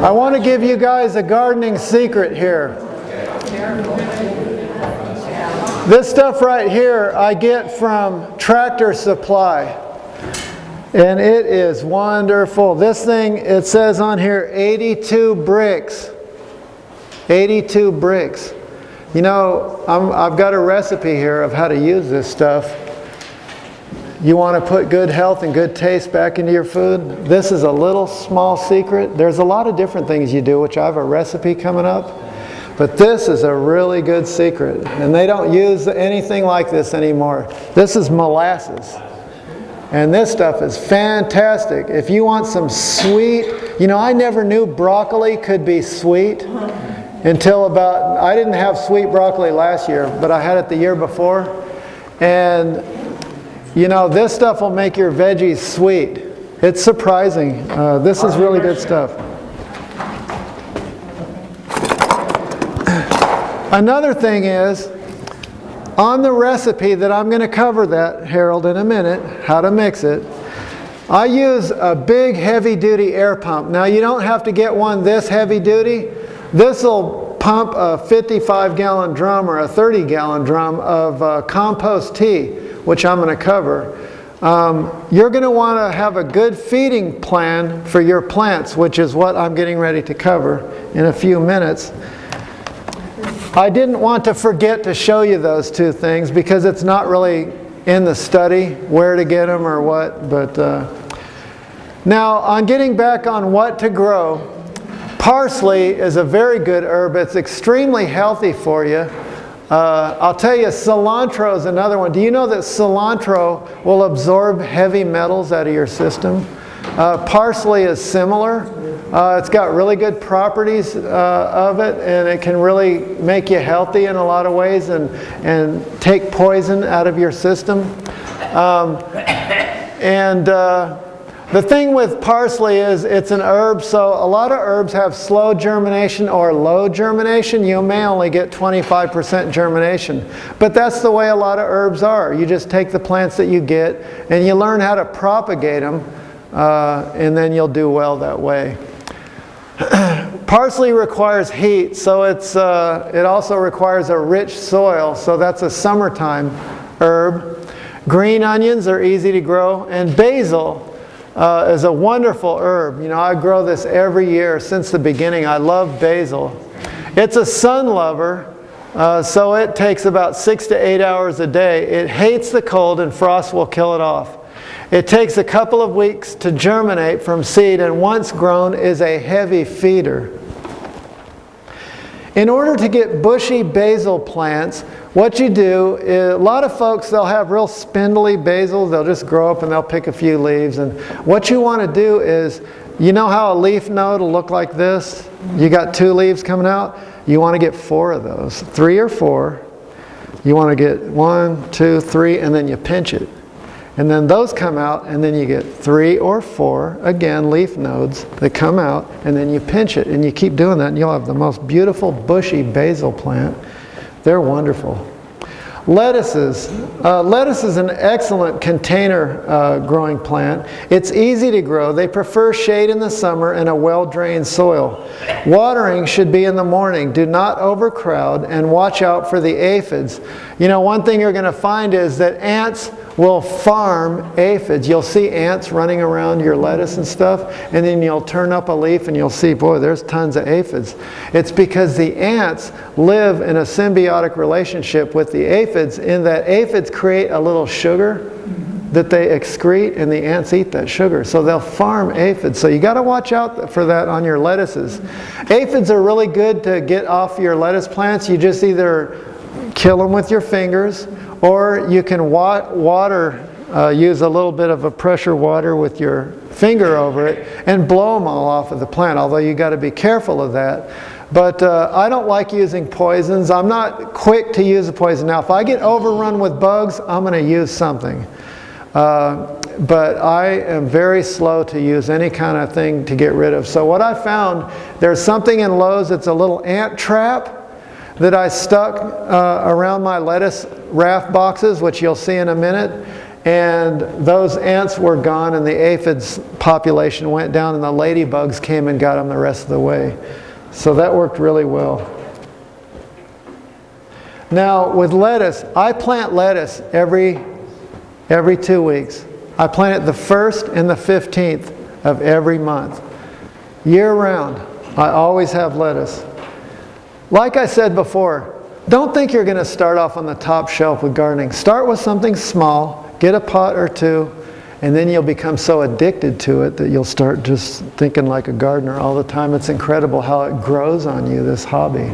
I want to give you guys a gardening secret here. This stuff right here I get from Tractor Supply. And it is wonderful. This thing, it says on here 82 bricks. 82 bricks. You know, I've got a recipe here of how to use this stuff. You want to put good health and good taste back into your food? This is a little small secret. There's a lot of different things you do, which I have a recipe coming up. But this is a really good secret. And they don't use anything like this anymore. This is molasses. And this stuff is fantastic. If you want some sweet, you know, I never knew broccoli could be sweet until about, I didn't have sweet broccoli last year, but I had it the year before. And you know, this stuff will make your veggies sweet. It's surprising. This is really good stuff. Another thing is, on the recipe that I'm going to cover that, Harold, in a minute, how to mix it, I use a big heavy-duty air pump. Now, you don't have to get one this heavy-duty. This will pump a 55-gallon drum or a 30-gallon drum of Compost Tea, which I'm going to cover. You're going to want to have a good feeding plan for your plants, which is what I'm getting ready to cover in a few minutes. I didn't want to forget to show you those two things because it's not really in the study where to get them or what. But now, on getting back on what to grow, parsley is a very good herb. It's extremely healthy for you. I'll tell you, cilantro is another one. Do you know that cilantro will absorb heavy metals out of your system? Parsley is similar. It's got really good properties of it, and it can really make you healthy in a lot of ways and take poison out of your system. The thing with parsley is it's an herb, so a lot of herbs have slow germination or low germination. You may only get 25% germination. But that's the way a lot of herbs are. You just take the plants that you get and you learn how to propagate them, and then you'll do well that way. Parsley requires heat, so it also requires a rich soil, so that's a summertime herb. Green onions are easy to grow, and basil is a wonderful herb. You know, I grow this every year since the beginning. I love basil. It's a sun lover, so it takes about 6 to 8 hours a day. It hates the cold, and frost will kill it off. It takes a couple of weeks to germinate from seed, and once grown is a heavy feeder. In order to get bushy basil plants, what you do is, a lot of folks, they'll have real spindly basils. They'll just grow up and they'll pick a few leaves. And what you want to do is, you know how a leaf node will look like this? You got 2 leaves coming out? You want to get 4 of those, 3 or 4. You want to get 1, 2, 3, and then you pinch it. And then those come out, and then you get 3 or 4, again, leaf nodes that come out, and then you pinch it, and you keep doing that, and you'll have the most beautiful bushy basil plant. They're wonderful. Lettuces. Lettuce is an excellent container growing plant. It's easy to grow. They prefer shade in the summer and a well-drained soil. Watering should be in the morning. Do not overcrowd, and watch out for the aphids. You know, one thing you're going to find is that ants will farm aphids. You'll see ants running around your lettuce and stuff, and then you'll turn up a leaf and you'll see, boy, there's tons of aphids. It's because the ants live in a symbiotic relationship with the aphids, in that aphids create a little sugar that they excrete, and the ants eat that sugar. So they'll farm aphids. So you got to watch out for that on your lettuces. Aphids are really good to get off your lettuce plants. You just either kill them with your fingers, or you can use a little bit of a pressure water with your finger over it and blow them all off of the plant, although you got to be careful of that. But I don't like using poisons. I'm not quick to use a poison. Now, if I get overrun with bugs, I'm going to use something. But I am very slow to use any kind of thing to get rid of. So what I found, there's something in Lowe's that's a little ant trap that I stuck around my lettuce raft boxes, which you'll see in a minute. And those ants were gone, and the aphids population went down, and the ladybugs came and got them the rest of the way. So that worked really well. Now with lettuce, I plant lettuce every 2 weeks. I plant it the 1st and the 15th of every month. Year round, I always have lettuce. Like I said before, don't think you're going to start off on the top shelf with gardening. Start with something small, get a pot or two, and then you'll become so addicted to it that you'll start just thinking like a gardener all the time. It's incredible how it grows on you, this hobby.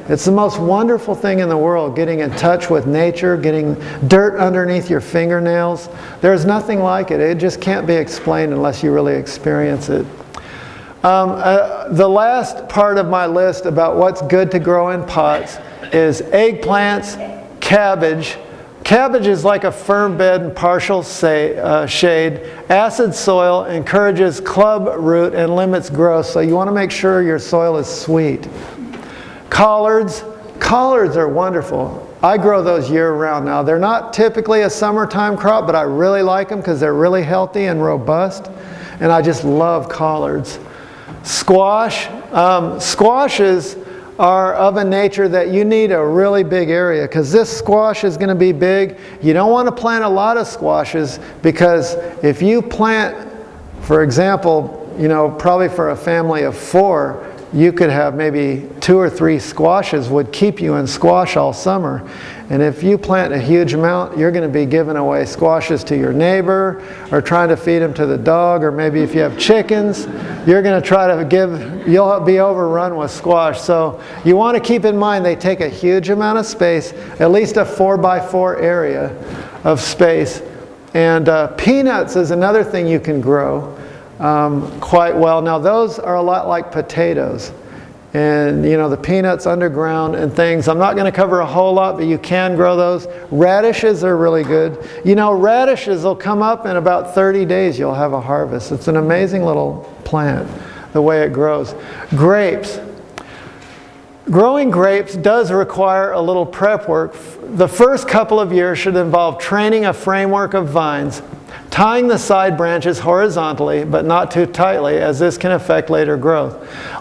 It's the most wonderful thing in the world, getting in touch with nature, getting dirt underneath your fingernails. There's nothing like it. It just can't be explained unless you really experience it. The last part of my list about what's good to grow in pots is eggplants, cabbage. Cabbage is like a firm bed and partial shade. Acid soil encourages club root and limits growth, so you want to make sure your soil is sweet. Collards are wonderful. I grow those year-round now. They're not typically a summertime crop, but I really like them because they're really healthy and robust, and I just love collards. Squash. Squashes are of a nature that you need a really big area, because this squash is going to be big. You don't want to plant a lot of squashes, because if you plant, for example, probably for a family of 4, you could have maybe 2 or 3 squashes would keep you in squash all summer. And if you plant a huge amount, you're going to be giving away squashes to your neighbor, or trying to feed them to the dog, or maybe if you have chickens, you're going to try to you'll be overrun with squash. So you want to keep in mind they take a huge amount of space, at least a 4x4 area of space. And peanuts is another thing you can grow quite well. Now those are a lot like potatoes, and the peanuts underground and things. I'm not going to cover a whole lot, but you can grow those. Radishes are really good. Radishes will come up in about 30 days. You'll have a harvest. It's an amazing little plant, the way it grows. Grapes. Growing grapes does require a little prep work. The first couple of years should involve training a framework of vines, tying the side branches horizontally but not too tightly, as this can affect later growth.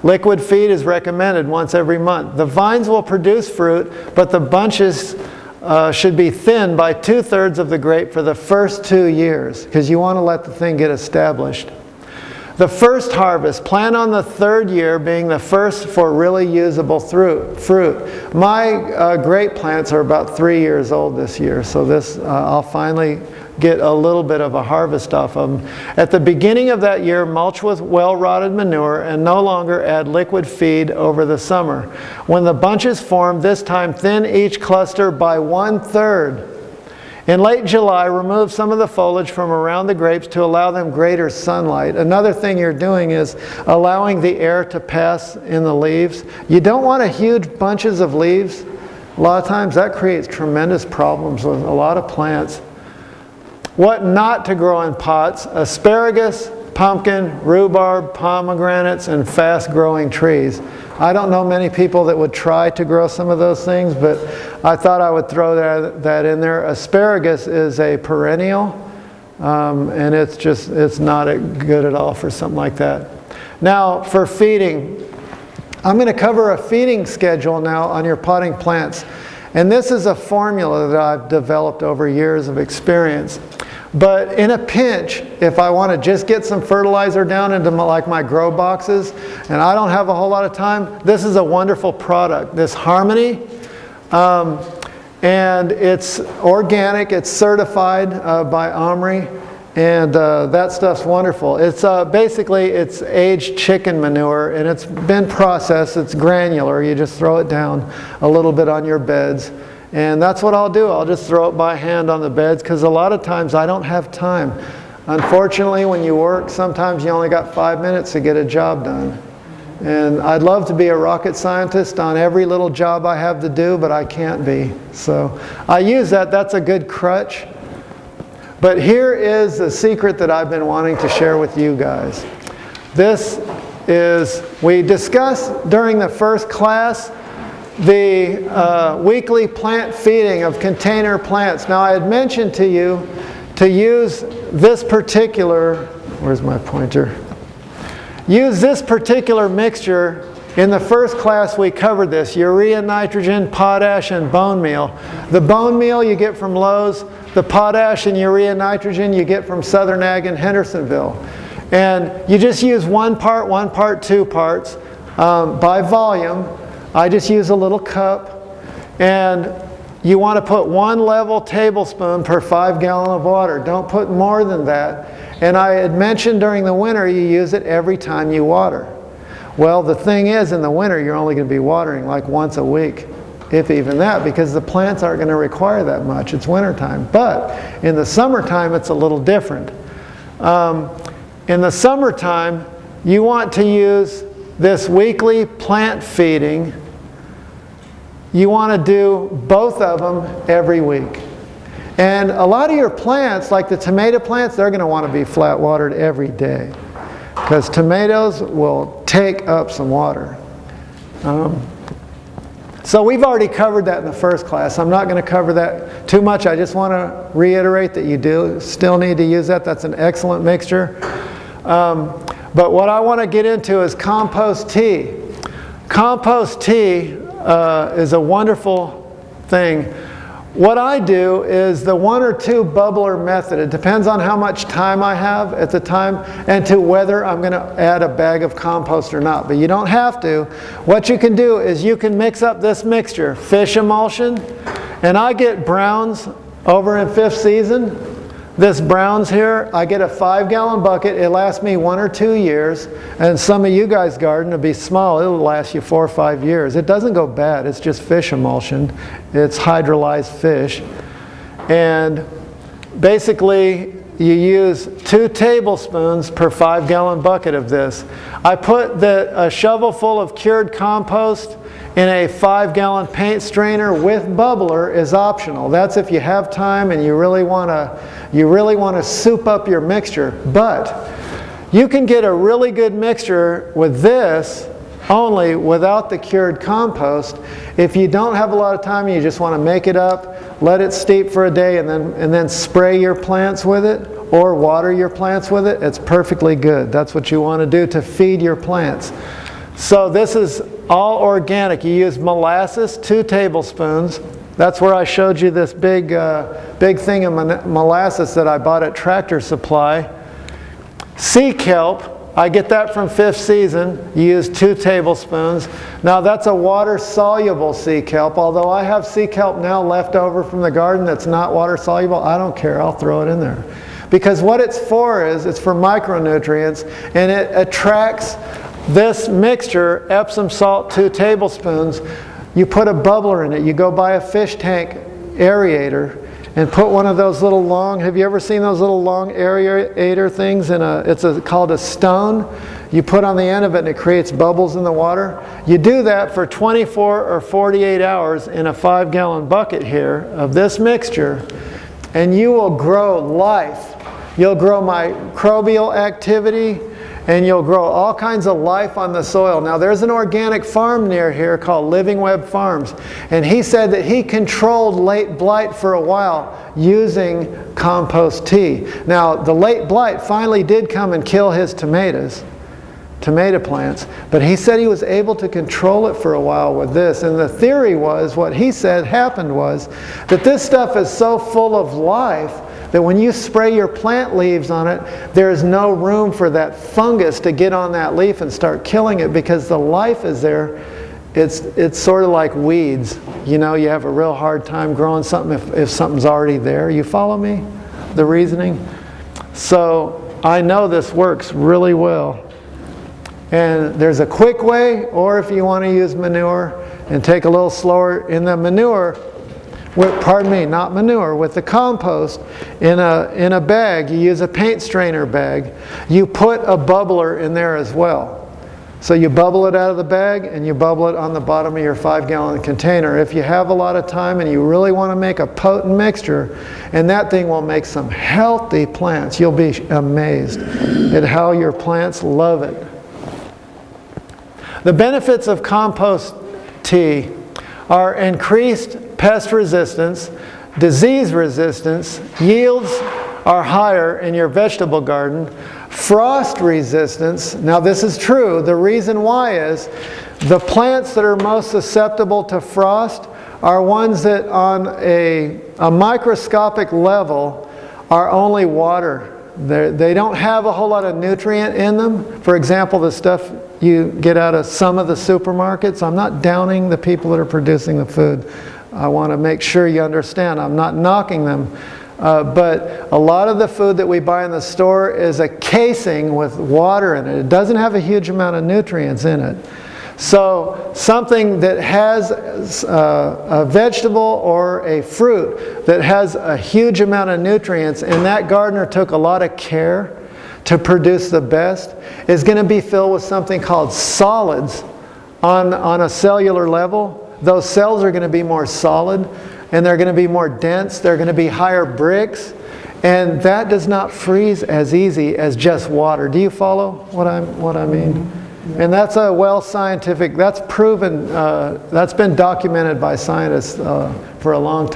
Liquid feed is recommended once every month. The vines will produce fruit, but the bunches should be thinned by 2/3 of the grape for the first 2 years, because you want to let the thing get established. The first harvest, plan on the 3rd year being the first for really usable fruit. My grape plants are about 3 years old this year, so I'll finally get a little bit of a harvest off of them. At the beginning of that year, mulch with well-rotted manure and no longer add liquid feed over the summer. When the bunches form, this time thin each cluster by 1/3. In late July, remove some of the foliage from around the grapes to allow them greater sunlight. Another thing you're doing is allowing the air to pass in the leaves. You don't want huge bunches of leaves. A lot of times that creates tremendous problems with a lot of plants. What not to grow in pots: asparagus, pumpkin, rhubarb, pomegranates, and fast-growing trees. I don't know many people that would try to grow some of those things, but I thought I would throw that in there. Asparagus is a perennial, and it's not good at all for something like that. Now, for feeding, I'm going to cover a feeding schedule now on your potting plants. And this is a formula that I've developed over years of experience. But in a pinch, if I want to just get some fertilizer down into my grow boxes, and I don't have a whole lot of time, this is a wonderful product. This Harmony, and it's organic, it's certified by Omri, and that stuff's wonderful. It's basically, it's aged chicken manure, and it's been processed, it's granular. You just throw it down a little bit on your beds. And that's what I'll do. I'll just throw it by hand on the beds, because a lot of times I don't have time. Unfortunately, when you work, sometimes you only got 5 minutes to get a job done. And I'd love to be a rocket scientist on every little job I have to do, but I can't be. So I use that. That's a good crutch. But here is the secret that I've been wanting to share with you guys. This is, we discussed during the first class the weekly plant feeding of container plants. Now, I had mentioned to you to use this particular, where's my pointer? Use this particular mixture. In the first class we covered this, urea, nitrogen, potash, and bone meal. The bone meal you get from Lowe's, the potash and urea, nitrogen you get from Southern Ag in Hendersonville. And you just use 1 part, 2 parts by volume. I just use a little cup. And you want to put 1 level tablespoon per 5 gallon of water. Don't put more than that. And I had mentioned during the winter you use it every time you water. Well, the thing is, in the winter you're only going to be watering like once a week, if even that, because the plants aren't going to require that much. It's wintertime. But in the summertime it's a little different. In the summertime you want to use this weekly plant feeding. You want to do both of them every week. And a lot of your plants, like the tomato plants, they're going to want to be flat watered every day, because tomatoes will take up some water. So we've already covered that in the first class. I'm not going to cover that too much. I just want to reiterate that you do still need to use that. That's an excellent mixture. But what I want to get into is compost tea. Compost tea is a wonderful thing. What I do is the 1 or 2 bubbler method. It depends on how much time I have at the time and to whether I'm going to add a bag of compost or not. But you don't have to. What you can do is you can mix up this mixture, fish emulsion, and I get browns over in 5th season. This browns here, I get a 5 gallon bucket. It lasts me 1 or 2 years. And some of you guys' garden will be small. It'll last you 4 or 5 years. It doesn't go bad. It's just fish emulsion. It's hydrolyzed fish. And basically, you use 2 tablespoons per 5 gallon bucket of this. I put a shovel full of cured compost in a 5 gallon paint strainer with bubbler is optional. That's if you have time and you really want to soup up your mixture. But you can get a really good mixture with this only without the cured compost. If you don't have a lot of time and you just want to make it up, let it steep for a day and then spray your plants with it or water your plants with it, it's perfectly good. That's what you want to do to feed your plants. So this is all organic. You use molasses, 2 tablespoons. That's where I showed you this big thing of molasses that I bought at Tractor Supply. Sea kelp, I get that from 5th season. You use 2 tablespoons. Now that's a water-soluble sea kelp. Although I have sea kelp now left over from the garden that's not water-soluble, I don't care. I'll throw it in there. Because what it's for is, it's for micronutrients, and it attracts this mixture, Epsom salt, 2 tablespoons. You put a bubbler in it. You go buy a fish tank aerator and put one of those little long, have you ever seen those little long aerator things? Called a stone. You put on the end of it and it creates bubbles in the water. You do that for 24 or 48 hours in a 5 gallon bucket here of this mixture, and you will grow life. You'll grow microbial activity, and you'll grow all kinds of life on the soil. Now there's an organic farm near here called Living Web Farms, and he said that he controlled late blight for a while using compost tea. Now the late blight finally did come and kill his tomato plants, but he said he was able to control it for a while with this. And the theory was, what he said happened was that this stuff is so full of life that when you spray your plant leaves on it, there's no room for that fungus to get on that leaf and start killing it, because the life is there. It's sort of like weeds. You know, you have a real hard time growing something if something's already there. You follow me? The reasoning? So I know this works really well. And there's a quick way, or if you want to use manure and take a little slower in the manure, with the compost, in a bag, you use a paint strainer bag, you put a bubbler in there as well. So you bubble it out of the bag and you bubble it on the bottom of your 5 gallon container. If you have a lot of time and you really want to make a potent mixture, and that thing will make some healthy plants, you'll be amazed at how your plants love it. The benefits of compost tea are increased pest resistance, disease resistance, yields are higher in your vegetable garden. Frost resistance, now this is true. The reason why is the plants that are most susceptible to frost are ones that on a microscopic level are only water. They don't have a whole lot of nutrient in them. For example, the stuff you get out of some of the supermarkets. I'm not downing the people that are producing the food. I want to make sure you understand. I'm not knocking them. But a lot of the food that we buy in the store is a casing with water in it. It doesn't have a huge amount of nutrients in it. So something that has a vegetable or a fruit that has a huge amount of nutrients, and that gardener took a lot of care to produce the best, is going to be filled with something called solids on a cellular level. Those cells are going to be more solid, and they're going to be more dense. They're going to be higher bricks, and that does not freeze as easy as just water. Do you follow what I mean? And that's a scientific, that's proven, that's been documented by scientists for a long time.